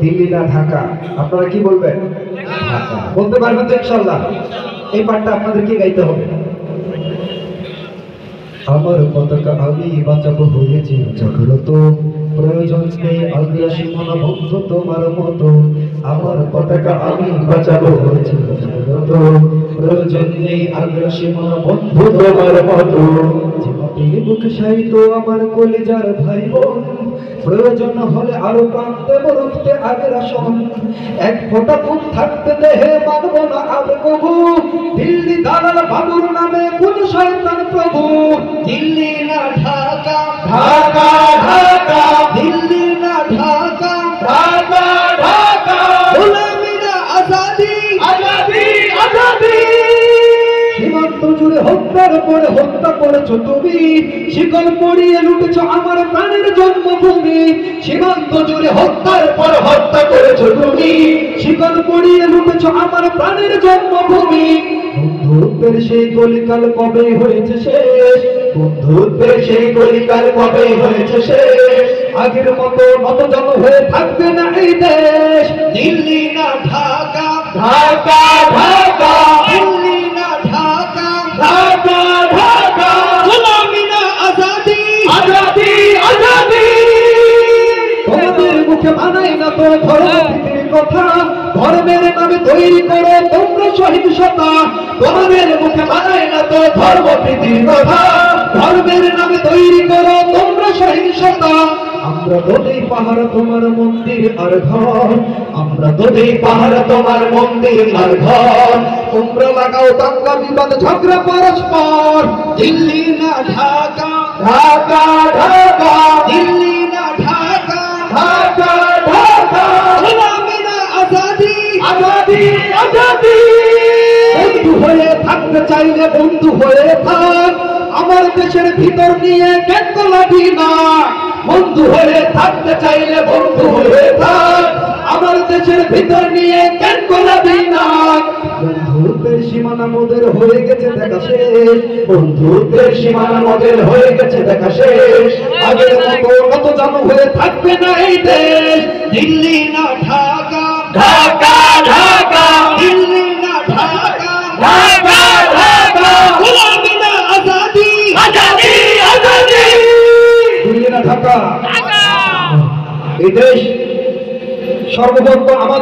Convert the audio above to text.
দিল্লি না ঢাকা? আপনারা কি বলবেন? ঢাকা বলতে পারবেন তো ইনশাআল্লাহ? এই পাঠটা আপনাদেরকে গাইতে হবে। আমার পতাকা আমি বাঁচাবো হয়েছি জাগ্রত, প্রয়োজন নেই আগ্রাসী মনোবন্ধ তোমার মতো। আমার পতাকা আমি বাঁচাবো হয়েছি জাগ্রত, প্রয়োজন নেই আগ্রাসী মনোবন্ধ তোমার মতো। জীবনের বুক সাহিত্য আমার কলিজার ভাই বোন, প্রয়োজন হলে আরো প্রান্তে বরুতে আগ্রাসন। এক ফোঁটা খুন থাকতে দেহে মানব না আর কবু, দিল্লি দালাল বাবুর নামে কোন শয়তান প্রভু। দিল্লি না ঢাকা, ঢাকা ঢাকা, দিল্লি না ঢাকা, ঢাকা ঢাকা, গোলামি না আজাদি, আজাদি আজাদি। সীমান্ত জুড়ে হত্যার পরে হত্যা করেছো তুমি, শিকল পরিয়ে লুটেছো আমার প্রাণের জন্মভূমি। সীমান্ত জুড়ে হত্যার পরে হত্যা করেছো তুমি, শিকল পরিয়ে লুটেছো আমার প্রাণের জন্মভূমি। বন্ধুত্বের সেই কলিকাল কবে হয়েছে শেষ, বন্ধুত্বের সেই কলিকাল কবে হয়েছে শেষ। আগের মতো নতজন হয়ে থাকবে না এই দেশ। দিল্লি না ঢাকা, ঢাকা ঢাকা, দিল্লি না ঢাকা, ঢাকা ঢাকা, গোলামি না আজাদি, আজাদি আজাদি। তোমাদের মুখে মানায় না তো ধর্মপ্রীতির কথা, ধর্মের নামে তৈরি করো তোমরা সহিংসতা। তোমাদের মুখে মানায় না তো ধর্মপ্রীতির কথা, ধর্মের নামে তৈরি করো তোমরা সহিংসতা। আমরা তোদের পাহাড় তোমার মন্দির আর ঘর, আমরা তোদের পাহাড় তোমার মন্দির আর ঘর। তোমরা লাগাও দাঙ্গা বিবাদ ঝগড়া পরস্পর। দিল্লি না ঢাকা, ঢাকা ঢাকা, দিল্লি না ঢাকা, ঢাকা ঢাকা, গোলামি না আজাদি, আজাদি আজাদি। বন্ধু হয়ে থাকতে চাইলে বন্ধু হয়ে থাক, আমার দেশের ভিতর নিয়ে কেন গোলামি না। বন্ধু হয়ে থাকতে চাইলে বন্ধু হয়ে থাক, আমার দেশের ভিতর নিয়ে কেন গোলামি না। বন্ধুত্বের সীমানা মোদের হয়ে গেছে দেখা শেষ, বন্ধুত্বের সীমানা মোদের হয়ে গেছে দেখা শেষ। আগের মতো কত জানো হয়ে থাকবে না এই দেশ। দিল্লি না ঢাকা, ঢাকা ঢাকা, দিল্লি না ঢাকা, ঢাকা ঢাকা, গোলামি না আজাদি, আজাদি আজাদি। দিল্লি না ঢাকা, এই দেশ সর্বভৌম আমাদের।